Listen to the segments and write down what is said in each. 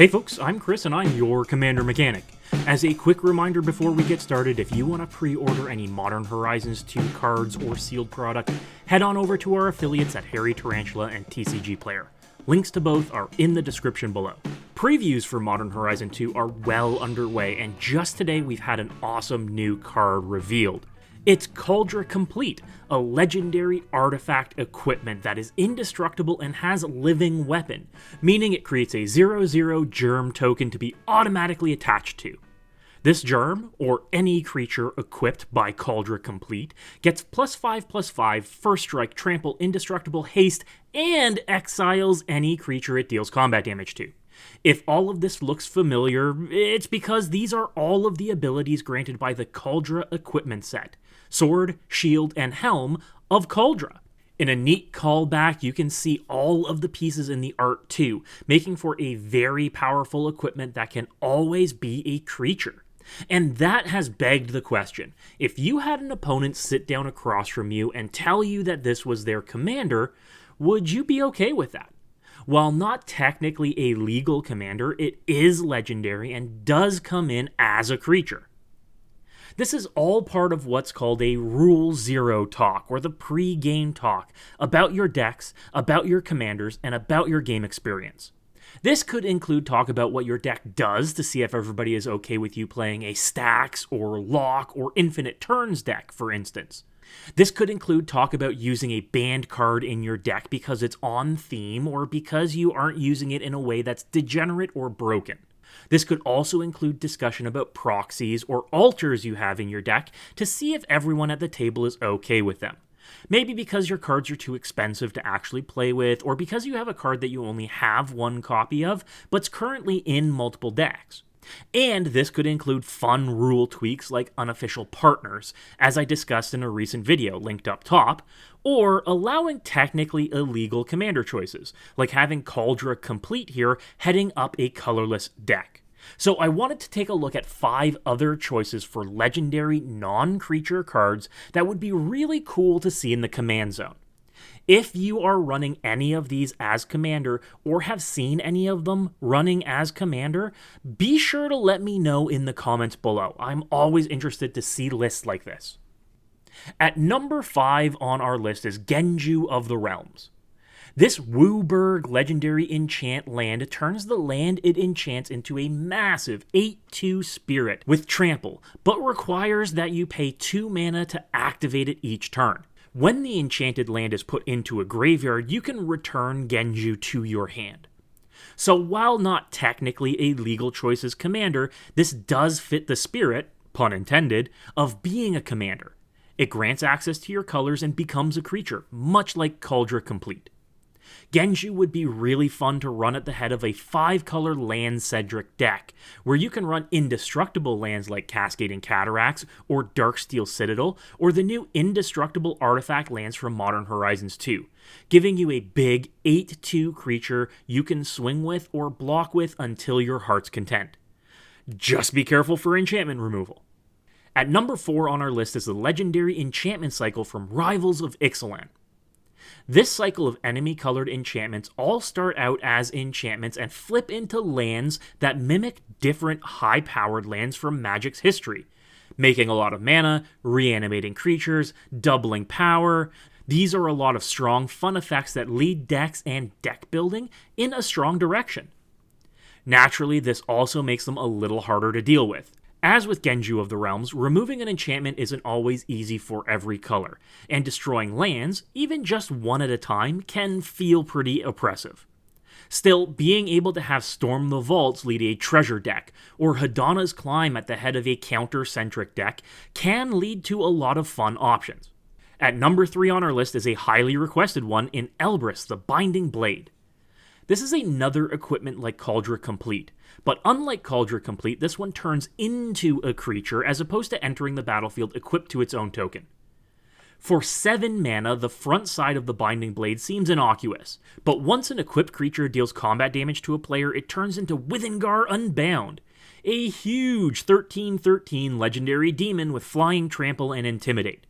Hey folks, I'm Chris and I'm your Commander Mechanic. As a quick reminder before we get started, if you want to pre-order any Modern Horizons 2 cards or sealed product, head on over to our affiliates at Harry Tarantula and TCG Player. Links to both are in the description below. Previews for Modern Horizon 2 are well underway, and just today we've had an awesome new card revealed. It's Cauldron Complete, a legendary artifact equipment that is indestructible and has living weapon, meaning it creates a 0/0 germ token to be automatically attached to. This germ, or any creature equipped by Cauldron Complete, gets +5/+5, first strike, trample, indestructible, haste, and exiles any creature it deals combat damage to. If all of this looks familiar, it's because these are all of the abilities granted by the Cauldron equipment set, Sword, Shield, and Helm of Cauldron. In a neat callback, you can see all of the pieces in the art too, making for a very powerful equipment that can always be a creature. And that has begged the question, if you had an opponent sit down across from you and tell you that this was their commander, would you be okay with that? While not technically a legal commander, it is legendary and does come in as a creature. This is all part of what's called a Rule Zero talk, or the pre-game talk, about your decks, about your commanders, and about your game experience. This could include talk about what your deck does to see if everybody is okay with you playing a stacks, or lock, or infinite turns deck, for instance. This could include talk about using a banned card in your deck because it's on theme or because you aren't using it in a way that's degenerate or broken. This could also include discussion about proxies or altars you have in your deck to see if everyone at the table is okay with them. Maybe because your cards are too expensive to actually play with, or because you have a card that you only have one copy of, but's currently in multiple decks. And this could include fun rule tweaks like unofficial partners, as I discussed in a recent video linked up top, or allowing technically illegal commander choices, like having Cauldron Complete here heading up a colorless deck. So I wanted to take a look at 5 other choices for legendary non-creature cards that would be really cool to see in the command zone. If you are running any of these as commander, or have seen any of them running as commander, be sure to let me know in the comments below. I'm always interested to see lists like this. At number 5 on our list is Genju of the Realms. This Wooburg legendary enchant land turns the land it enchants into a massive 8/2 spirit with trample, but requires that you pay 2 mana to activate it each turn. When the enchanted land is put into a graveyard, you can return Genju to your hand. So while not technically a legal choice as commander, this does fit the spirit, pun intended, of being a commander. It grants access to your colors and becomes a creature, much like Cauldron Complete. Genju would be really fun to run at the head of a 5-color land-centric deck, where you can run indestructible lands like Cascading Cataracts or Darksteel Citadel, or the new indestructible artifact lands from Modern Horizons 2, giving you a big 8/2 creature you can swing with or block with until your heart's content. Just be careful for enchantment removal. At number 4 on our list is the legendary enchantment cycle from Rivals of Ixalan. This cycle of enemy-colored enchantments all start out as enchantments and flip into lands that mimic different high-powered lands from Magic's history, making a lot of mana, reanimating creatures, doubling power. These are a lot of strong, fun effects that lead decks and deck building in a strong direction. Naturally, this also makes them a little harder to deal with. As with Genju of the Realms, removing an enchantment isn't always easy for every color, and destroying lands, even just one at a time, can feel pretty oppressive. Still, being able to have Storm the Vaults lead a treasure deck, or Hadana's Climb at the head of a counter-centric deck, can lead to a lot of fun options. At number 3 on our list is a highly requested one in Elbrus, the Binding Blade. This is another equipment like Cauldron Complete, but unlike Cauldron Complete, this one turns into a creature as opposed to entering the battlefield equipped to its own token. For 7 mana, the front side of the Binding Blade seems innocuous, but once an equipped creature deals combat damage to a player, it turns into Withengar Unbound, a huge 13/13 legendary demon with flying, trample, and intimidate.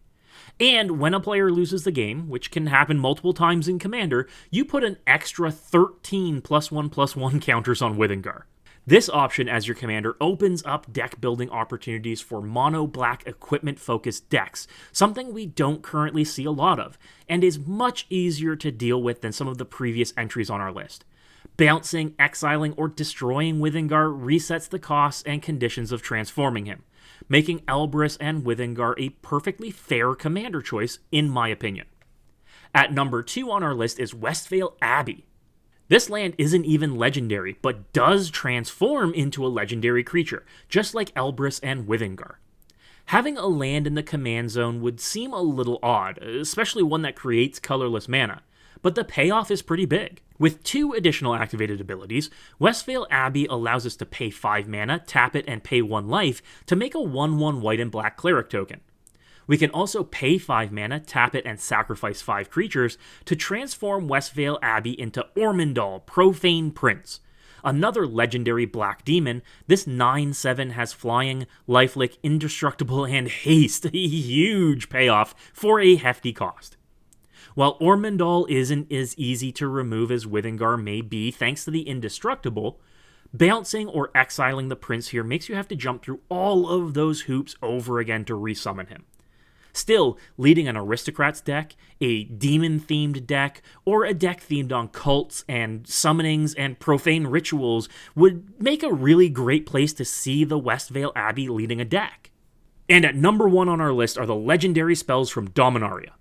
And when a player loses the game, which can happen multiple times in Commander, you put an extra 13 +1/+1 counters on Withengar. This option as your commander opens up deck building opportunities for mono-black equipment-focused decks, something we don't currently see a lot of, and is much easier to deal with than some of the previous entries on our list. Bouncing, exiling, or destroying Withengar resets the costs and conditions of transforming him, making Elbrus and Withengar a perfectly fair commander choice, in my opinion. At number 2 on our list is Westvale Abbey. This land isn't even legendary, but does transform into a legendary creature, just like Elbrus and Withengar. Having a land in the command zone would seem a little odd, especially one that creates colorless mana, but the payoff is pretty big. With 2 additional activated abilities, Westvale Abbey allows us to pay 5 mana, tap it, and pay 1 life to make a 1/1 white and black cleric token. We can also pay 5 mana, tap it, and sacrifice 5 creatures to transform Westvale Abbey into Ormondal, Profane Prince. Another legendary black demon, this 9/7 has flying, lifelink, indestructible, and haste, a huge payoff for a hefty cost. While Ormondal isn't as easy to remove as Withengar may be thanks to the indestructible, bouncing or exiling the prince here makes you have to jump through all of those hoops over again to resummon him. Still, leading an aristocrats deck, a demon-themed deck, or a deck themed on cults and summonings and profane rituals would make a really great place to see the Westvale Abbey leading a deck. And at number 1 on our list are the legendary spells from Dominaria.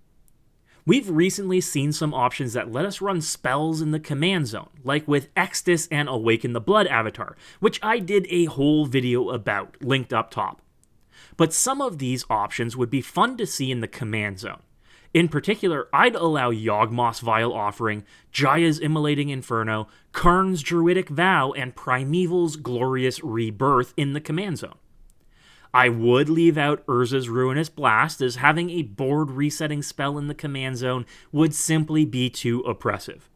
We've recently seen some options that let us run spells in the command zone, like with Extus and Awaken the Blood avatar, which I did a whole video about, linked up top. But some of these options would be fun to see in the command zone. In particular, I'd allow Yawgmoth's Vile Offering, Jaya's Immolating Inferno, Karn's Druidic Vow, and Primeval's Glorious Rebirth in the command zone. I would leave out Urza's Ruinous Blast, as having a board resetting spell in the command zone would simply be too oppressive.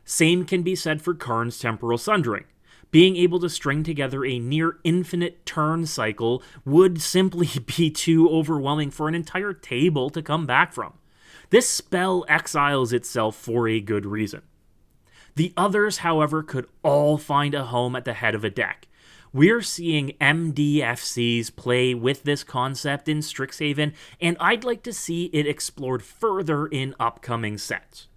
Same can be said for Karn's Temporal Sundering. Being able to string together a near infinite turn cycle would simply be too overwhelming for an entire table to come back from. This spell exiles itself for a good reason. The others, however, could all find a home at the head of a deck. We're seeing MDFCs play with this concept in Strixhaven, and I'd like to see it explored further in upcoming sets.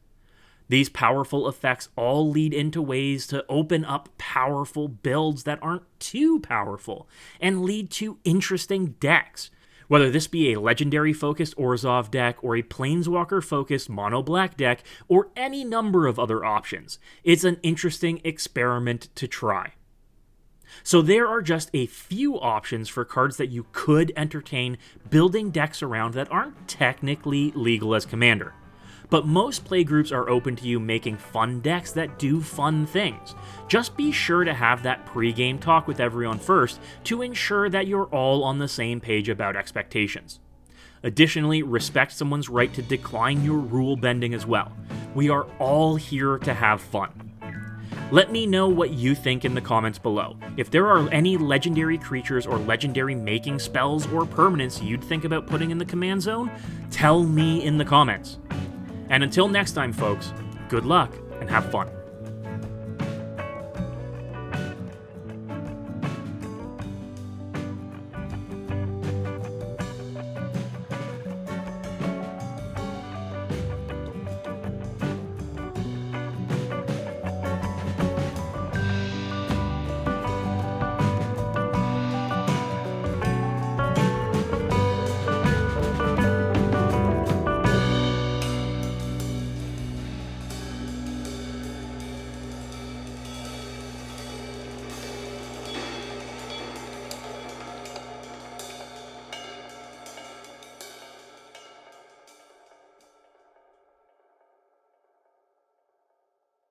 These powerful effects all lead into ways to open up powerful builds that aren't too powerful, and lead to interesting decks. Whether this be a legendary-focused Orzhov deck, or a Planeswalker-focused mono-black deck, or any number of other options, it's an interesting experiment to try. So there are just a few options for cards that you could entertain building decks around that aren't technically legal as Commander. But most playgroups are open to you making fun decks that do fun things. Just be sure to have that pre-game talk with everyone first to ensure that you're all on the same page about expectations. Additionally, respect someone's right to decline your rule bending as well. We are all here to have fun. Let me know what you think in the comments below. If there are any legendary creatures or legendary making spells or permanents you'd think about putting in the command zone, tell me in the comments. And until next time, folks, good luck and have fun.